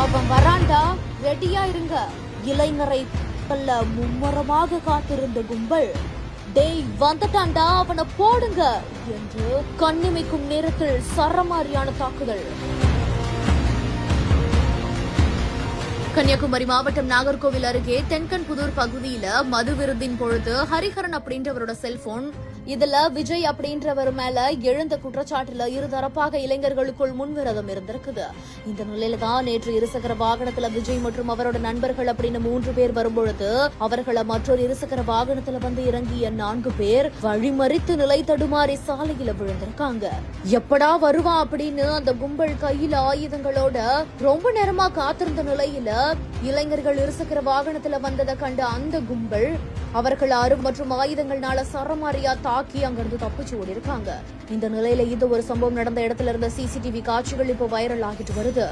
அவன் வராண்டா, ரெடியா இருங்க. இளைஞரை கொல்ல மும்முரமாக காத்திருந்த கும்பல், டேய் வந்துட்டான்டா, அவனை போடுங்க என்று கண்ணிமைக்கும் நேரத்தில் சரமாரியான தாக்குதல். கன்னியாகுமரி மாவட்டம் நாகர்கோவில் அருகே தென்கன்புதூர் பகுதியில மது விருந்தின் பொழுது ஹரிஹரன் அப்படின்றவரோட செல்போன், இதுல விஜய் அப்படின்றவர் மேல எழுந்த குற்றச்சாட்டுல இருதரப்பாக இளைஞர்களுக்குள் முன்விரோதம் இருந்திருக்குது. இந்த நிலையில தான் நேற்று இருசக்கர வாகனத்துல விஜய் மற்றும் அவரோட நண்பர்கள் அப்படின்னு 3 பேர் வரும்பொழுது அவர்களை மற்றொரு இருசக்கர வாகனத்துல வந்து இறங்கிய 4 பேர் வழிமறித்து நிலை தடுமாறி சாலையில விழுந்திருக்காங்க. எப்படா வருவான் அப்படின்னு அந்த கும்பல் கையில ஆயுதங்களோட ரொம்ப நேரமா காத்திருந்த நிலையில இளைஞர்கள் இருசக்கர வாகனத்துல வந்ததை கண்ட அந்த கும்பல் அவர்கள் மற்றும் ஆயுதங்கள்னால சரமாரியா தாக்கி அங்கிருந்து தப்பிச்சு ஓடி இருக்காங்க. இந்த நிலையில இது ஒரு சம்பவம் நடந்த இடத்துல இருந்த சிசிடிவி காட்சிகள் இப்போ வைரல் ஆகிட்டு வருது.